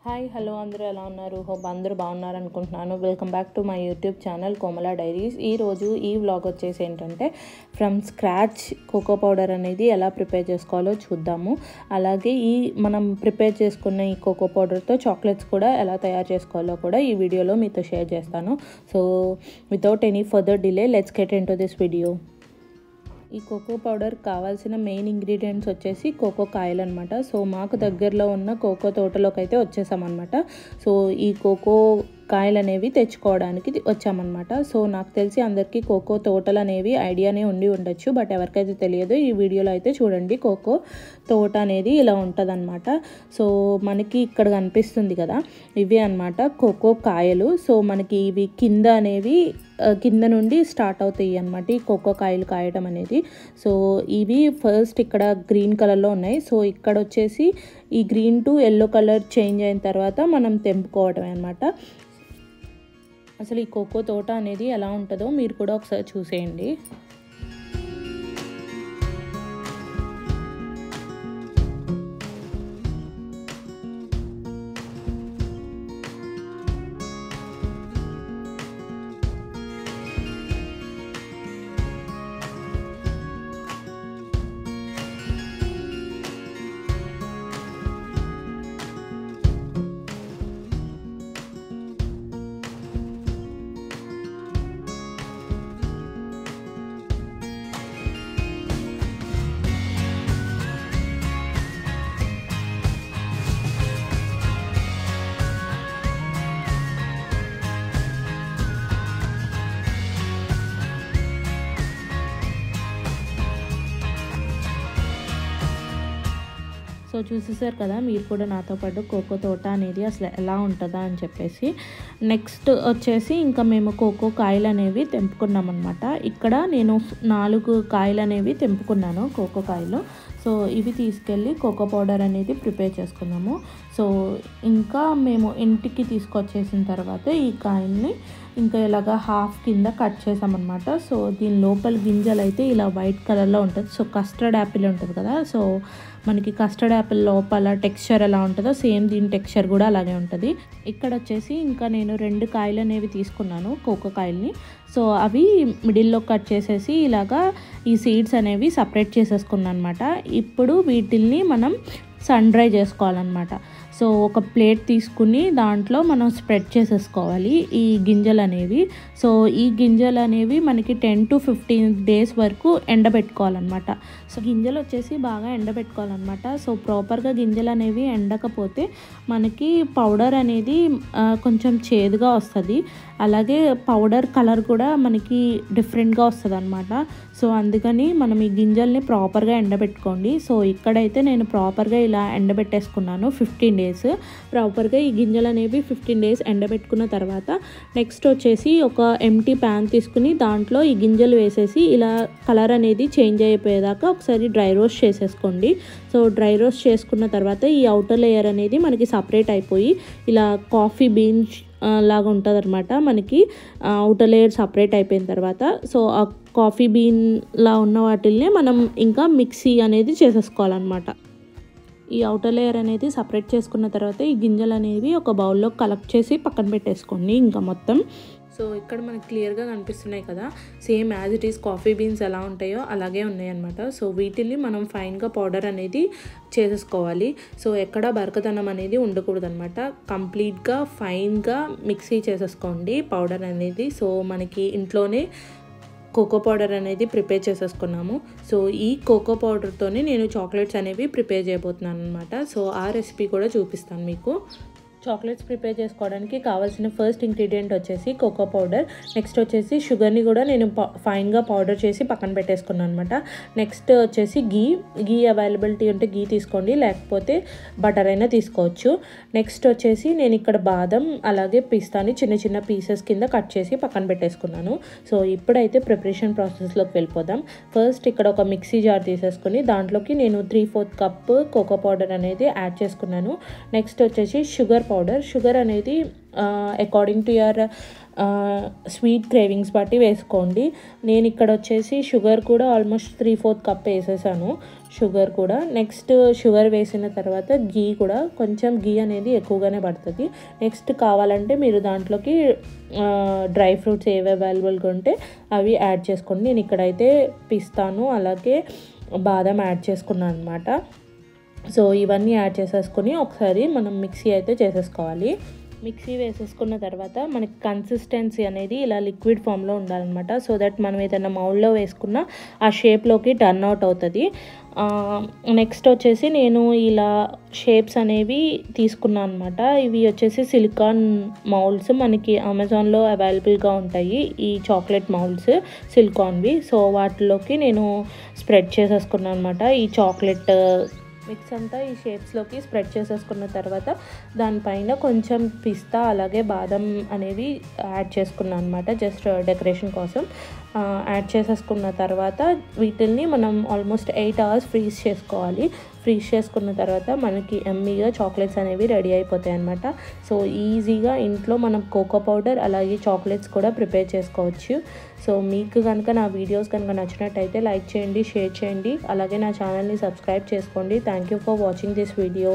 Hi hello అందరూ ఎలా ఉన్నారు? హోప్ అందరూ బాగున్నారు అనుకుంటున్నాను. Welcome back to my YouTube channel Komala diaries. ఈరోజు ఈ వ్లాగ్ వచ్చేసి ఏంటంటే ఫ్రమ్ స్క్రాచ్ కోకో పౌడర్ అనేది ఎలా ప్రిపేర్ చేసుకోవాలో చూద్దాము. అలాగే మనం ప్రిపేర్ చేసుకున్న ఈ కోకో పౌడర్తో చాక్లెట్స్ కూడా ఎలా తయారు చేసుకోవాలో కూడా ఈ వీడియోలో మీతో షేర్ చేస్తాను. So without any further delay let's get into this video. ఈ కోకో పౌడర్ కావాల్సిన మెయిన్ ఇంగ్రీడియంట్స్ వచ్చేసి కోకో కాయలు అనమాట. సో మాకు దగ్గరలో ఉన్న కోకో తోటలోకి అయితే వచ్చేసామన్నమాట. సో ఈ కోకో కాయలు అనేవి తెచ్చుకోవడానికి వచ్చామన్నమాట. సో నాకు తెలిసి అందరికీ కోకో తోటలు అనేవి ఐడియానే ఉండి ఉండొచ్చు, బట్ ఎవరికైతే తెలియదు ఈ వీడియోలో అయితే చూడండి. కోకో తోట అనేది ఇలా ఉంటుందన్నమాట. సో మనకి ఇక్కడ కనిపిస్తుంది కదా, ఇవి అన్నమాట కోకో కాయలు. సో మనకి ఇవి కింద నుండి స్టార్ట్ అవుతాయి అన్నమాట ఈ కోకో కాయలు కాయడం అనేది. సో ఇవి ఫస్ట్ ఇక్కడ గ్రీన్ కలర్లో ఉన్నాయి. సో ఇక్కడ వచ్చేసి ఈ green to yellow colour change అయిన తర్వాత మనం తెంపుకోవడమే అనమాట. అసలు ఈ కోకో తోట అనేది ఎలా ఉంటుందో మీరు కూడా ఒకసారి చూసేయండి. సో చూసేసారు కదా మీరు కూడా నాతో పాటు కోకో తోట అనేది అసలు ఎలా ఉంటుందా అని చెప్పేసి. నెక్స్ట్ వచ్చేసి ఇంకా మేము కోకో కాయలు అనేవి తెంపుకున్నాం అనమాట. ఇక్కడ నేను 4 కాయలు అనేవి తెంపుకున్నాను కోకో కాయలు. సో ఇవి తీసుకెళ్ళి కోకో పౌడర్ అనేది ప్రిపేర్ చేసుకున్నాము. సో ఇంకా మేము ఇంటికి తీసుకొచ్చేసిన తర్వాత ఈ కాయల్ని ఇంకా ఇలాగా హాఫ్ కింద కట్ చేసామన్నమాట. సో దీని లోపల గింజలు అయితే ఇలా వైట్ కలర్లో ఉంటుంది. సో కస్టర్డ్ యాపిల్ ఉంటుంది కదా, సో మనకి కస్టర్డ్ యాపిల్ లోపల టెక్స్చర్ ఎలా ఉంటుందో సేమ్ దీని టెక్స్చర్ కూడా అలాగే ఉంటుంది. ఇక్కడ వచ్చేసి ఇంకా నేను 2 కాయలు అనేవి తీసుకున్నాను కోకో కాయల్ని. సో అవి మిడిల్లో కట్ చేసేసి ఇలాగా ఈ సీడ్స్ అనేవి సపరేట్ చేసేసుకున్నాను అనమాట. ఇప్పుడు వీటిల్ని మనం సన్ డ్రై చేసుకోవాలన్నమాట. సో ఒక ప్లేట్ తీసుకుని దాంట్లో మనం స్ప్రెడ్ చేసేసుకోవాలి ఈ గింజలు అనేవి. సో ఈ గింజలు అనేవి మనకి 10 to 15 days వరకు ఎండబెట్టుకోవాలన్నమాట. సో గింజలు వచ్చేసి బాగా ఎండబెట్టుకోవాలన్నమాట. సో ప్రాపర్గా గింజలు అనేవి ఎండకపోతే మనకి పౌడర్ అనేది కొంచెం చేదుగా వస్తుంది. అలాగే పౌడర్ కలర్ కూడా మనకి డిఫరెంట్గా వస్తుంది అనమాట. సో అందుకని మనం ఈ గింజల్ని ప్రాపర్గా ఎండబెట్టుకోండి. సో ఇక్కడైతే నేను ప్రాపర్గా ఇలా ఎండబెట్టేసుకున్నాను 15 days. ప్రాపర్గా ఈ గింజలు అనేవి 15 days ఎండబెట్టుకున్న తర్వాత నెక్స్ట్ వచ్చేసి ఒక ఎంటీ ప్యాన్ తీసుకుని దాంట్లో ఈ గింజలు వేసేసి ఇలా కలర్ అనేది చేంజ్ అయిపోయేదాకా ఒకసారి డ్రై రోస్ట్ చేసేసుకోండి. సో డ్రై రోస్ట్ చేసుకున్న తర్వాత ఈ అవుటర్ లేయర్ అనేది మనకి సపరేట్ అయిపోయి ఇలా కాఫీ బీన్స్ లాగా ఉంటుంది అనమాట. మనకి అవుటర్ లేయర్ సపరేట్ అయిపోయిన తర్వాత సో ఆ కాఫీ బీన్లా ఉన్న వాటిల్ని మనం ఇంకా మిక్సీ అనేది చేసేసుకోవాలన్నమాట. ఈ అవుటర్ లేయర్ అనేది సపరేట్ చేసుకున్న తర్వాత ఈ గింజలు అనేవి ఒక బౌల్లో కలెక్ట్ చేసి పక్కన పెట్టేసుకోండి ఇంకా మొత్తం. సో ఇక్కడ మనకి క్లియర్గా కనిపిస్తున్నాయి కదా, same as it is coffee beans ఎలా ఉంటాయో అలాగే ఉన్నాయన్నమాట. సో వీటిని మనం ఫైన్గా పౌడర్ అనేది చేసేసుకోవాలి. సో ఎక్కడ బరకదనం అనేది ఉండకూడదు అనమాట. కంప్లీట్గా ఫైన్గా మిక్సీ చేసేసుకోండి పౌడర్ అనేది. సో మనకి ఇంట్లోనే కోకో పౌడర్ అనేది ప్రిపేర్ చేసేసుకున్నాము. సో ఈ కోకో పౌడర్తోనే నేను చాక్లెట్స్ అనేవి ప్రిపేర్ చేయబోతున్నాను అనమాట. సో ఆ రెసిపీ కూడా చూపిస్తాను మీకు. చాక్లెట్స్ ప్రిపేర్ చేసుకోవడానికి కావాల్సిన ఫస్ట్ ఇంగ్రీడియంట్ వచ్చేసి కోకో పౌడర్. నెక్స్ట్ వచ్చేసి షుగర్ని కూడా నేను ఫైన్గా పౌడర్ చేసి పక్కన పెట్టేసుకున్నాను అనమాట. నెక్స్ట్ వచ్చేసి గీ అవైలబిలిటీ ఉంటే గీ తీసుకోండి, లేకపోతే బటర్ అయినా తీసుకోవచ్చు. నెక్స్ట్ వచ్చేసి నేను ఇక్కడ బాదం అలాగే పిస్తాని చిన్న చిన్న పీసెస్ కింద కట్ చేసి పక్కన పెట్టేసుకున్నాను. సో ఇప్పుడైతే ప్రిపరేషన్ ప్రాసెస్లోకి వెళ్ళిపోదాం. ఫస్ట్ ఇక్కడ ఒక మిక్సీ జార్ తీసేసుకుని దాంట్లోకి నేను 3/4 కప్ కోకో పౌడర్ అనేది యాడ్ చేసుకున్నాను. నెక్స్ట్ వచ్చేసి షుగర్ అనేది according to your sweet cravings బట్టి వేసుకోండి. నేను ఇక్కడ వచ్చేసి షుగర్ కూడా ఆల్మోస్ట్ 3/4 కప్ వేసేసాను షుగర్ కూడా. నెక్స్ట్ షుగర్ వేసిన తర్వాత గీ కూడా కొంచెం గీ అనేది ఎక్కువగానే పడుతుంది. నెక్స్ట్ కావాలంటే మీరు దాంట్లోకి డ్రై ఫ్రూట్స్ ఏవి అవైలబుల్గా ఉంటే అవి యాడ్ చేసుకోండి. నేను ఇక్కడైతే పిస్తాను అలాగే బాదం యాడ్ చేసుకున్నాను అనమాట. సో ఇవన్నీ యాడ్ చేసేసుకొని ఒకసారి మనం మిక్సీ అయితే చేసేసుకోవాలి. మిక్సీ వేసేసుకున్న తర్వాత మనకి కన్సిస్టెన్సీ అనేది ఇలా లిక్విడ్ ఫామ్లో ఉండాలన్నమాట. సో దట్ మనం ఏదైనా మౌల్డ్లో వేసుకున్న ఆ షేప్లోకి టర్న్ అవుట్ అవుతుంది. నెక్స్ట్ వచ్చేసి నేను ఇలా షేప్స్ అనేవి తీసుకున్నాను అనమాట. ఇవి వచ్చేసి సిలికాన్ మౌల్డ్స్ మనకి అమెజాన్లో అవైలబుల్గా ఉంటాయి ఈ చాక్లెట్ మౌల్డ్స్ సిలికాన్వి. సో వాటిలోకి నేను స్ప్రెడ్ చేసేసుకున్నాను అనమాట. ఈ చాక్లెట్ మిక్స్ అంతా ఈ షేప్స్లోకి స్ప్రెడ్ చేసేసుకున్న తర్వాత దానిపైన కొంచెం పిస్తా అలాగే బాదం అనేవి యాడ్ చేసుకున్నాను అనమాట, జస్ట్ డెకరేషన్ కోసం. యాడ్ చేసేసుకున్న తర్వాత వీటిల్ని మనం ఆల్మోస్ట్ 8 hours ఫ్రీజ్ చేసుకోవాలి. ఫ్రీజ్ చేసుకున్న తర్వాత మనకి ఎమ్మీగా చాక్లెట్స్ అనేవి రెడీ అయిపోతాయి అనమాట. సో ఈజీగా ఇంట్లో మనం కోకో పౌడర్ అలాగే చాక్లెట్స్ కూడా ప్రిపేర్ చేసుకోవచ్చు. సో మీకు కనుక నా వీడియోస్ కనుక నచ్చినట్టయితే లైక్ చేయండి, షేర్ చేయండి, అలాగే నా ఛానల్ని సబ్స్క్రైబ్ చేసుకోండి. Thank you for watching this video.